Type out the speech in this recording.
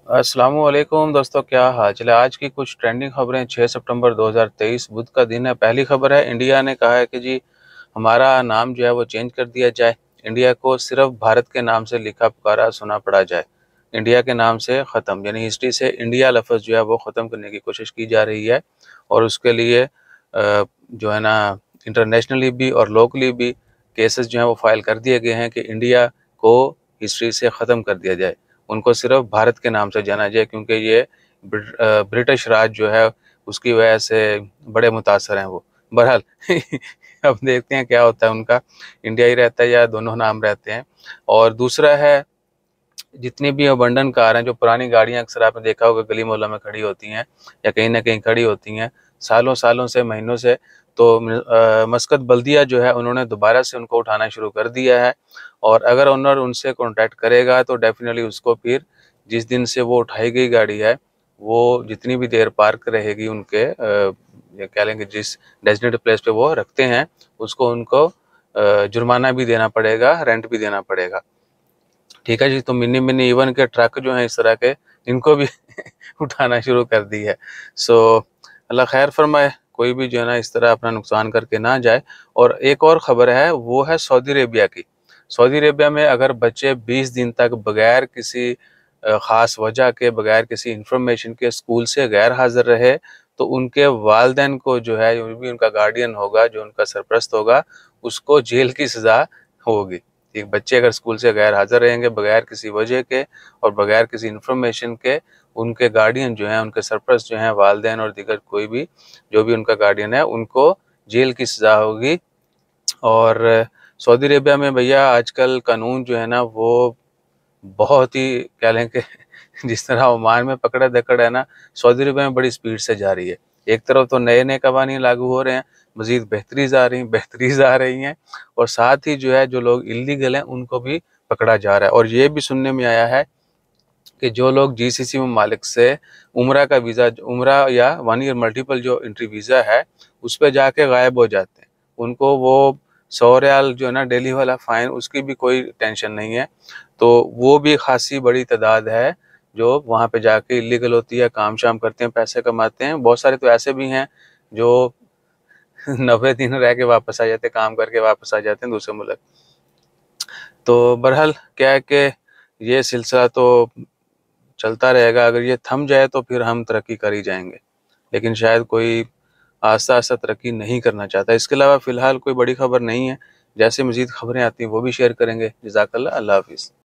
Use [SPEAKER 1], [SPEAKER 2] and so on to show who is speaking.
[SPEAKER 1] अस्सलामुअलैकुम दोस्तों, क्या हाल चाल है। आज की कुछ ट्रेंडिंग खबरें। 6 सितंबर 2023 बुध का दिन है। पहली खबर है, इंडिया ने कहा है कि जी हमारा नाम जो है वो चेंज कर दिया जाए। इंडिया को सिर्फ भारत के नाम से लिखा पुकारा सुना पड़ा जाए। इंडिया के नाम से ख़त्म, यानी हिस्ट्री से इंडिया लफ्ज़ जो है वो ख़त्म करने की कोशिश की जा रही है। और उसके लिए जो है ना, इंटरनेशनली भी और लोकली भी केसेस जो हैं वो फाइल कर दिए गए हैं कि इंडिया को हिस्ट्री से ख़त्म कर दिया जाए, उनको सिर्फ भारत के नाम से जाना जाए, क्योंकि ये ब्रिटिश राज जो है उसकी वजह से बड़े मुतासर हैं वो। बहरहाल अब देखते हैं क्या होता है उनका, इंडिया ही रहता है या दोनों नाम रहते हैं। और दूसरा है, जितनी भी अबंडन कार हैं, जो पुरानी गाड़ियां अक्सर आपने देखा होगा गली मोहल्लों में खड़ी होती हैं या कहीं ना कहीं खड़ी होती हैं सालों सालों से, महीनों से, तो मस्कत बल्दिया जो है उन्होंने दोबारा से उनको उठाना शुरू कर दिया है। और अगर ओनर उनसे कांटेक्ट करेगा तो डेफिनेटली उसको फिर जिस दिन से वो उठाई गई गाड़ी है वो जितनी भी देर पार्क रहेगी उनके या कह लेंगे जिस डेजिग्नेटेड प्लेस पे वो रखते हैं, उसको उनको जुर्माना भी देना पड़ेगा, रेंट भी देना पड़ेगा। ठीक है जी। तो मिनी मिनी इवन के ट्रक जो हैं इस तरह के, इनको भी उठाना शुरू कर दी है। सो अल्लाह खैर फरमाए, कोई भी जो है ना इस तरह अपना नुकसान करके ना जाए। और एक और ख़बर है, वो है सऊदी अरेबिया की। सऊदी अरेबिया में अगर बच्चे 20 दिन तक बगैर किसी ख़ास वजह के, बगैर किसी इंफॉर्मेशन के स्कूल से गैर हाज़िर रहे, तो उनके वालिदैन को जो है, जो भी उनका गार्डियन होगा, जो उनका सरपरस्त होगा, उसको जेल की सज़ा होगी। एक बच्चे अगर स्कूल से गैर हाज़िर रहेंगे बगैर किसी वजह के और बगैर किसी इन्फॉर्मेशन के, उनके गार्डियन जो हैं, उनके सरपरस्त जो हैं, वालिदैन और दीगर कोई भी जो भी उनका गार्डियन है, उनको जेल की सज़ा होगी। और सऊदी अरेबिया में भैया आजकल कानून जो है ना वो बहुत ही कह लें कि जिस तरह ओमान में पकड़ा दकड़ है ना, सऊदी अरब में बड़ी स्पीड से जा रही है। एक तरफ तो नए नए कवानीन लागू हो रहे हैं, मजीद बेहतरीज आ रही हैं, और साथ ही जो है जो लोग इलीगल हैं उनको भी पकड़ा जा रहा है। और ये भी सुनने में आया है कि जो लोग जीसीसी ममालिक से उम्रा का वीज़ा, उम्रा या 1 ईयर मल्टीपल जो एंट्री वीज़ा है उस पर जाके गायब हो जाते हैं, उनको वो 100 रियाल जो है ना डेली वाला फ़ाइन, उसकी भी कोई टेंशन नहीं है। तो वो भी खासी बड़ी तादाद है जो वहाँ पे जाके इलीगल होती है, काम शाम करते हैं, पैसे कमाते हैं। बहुत सारे तो ऐसे भी हैं जो 90 दिन रह के वापस आ जाते हैं, काम करके वापस आ जाते हैं दूसरे मुल्क। तो बहरहाल क्या है कि ये सिलसिला तो चलता रहेगा। अगर ये थम जाए तो फिर हम तरक्की कर ही जाएंगे, लेकिन शायद कोई आस्ता आस्ता तरक्की नहीं करना चाहता। इसके अलावा फ़िलहाल कोई बड़ी खबर नहीं है। जैसे मज़ीद खबरें आती हैं वो भी शेयर करेंगे। जज़ाकल्लाह। अल्लाह हाफ़िज़।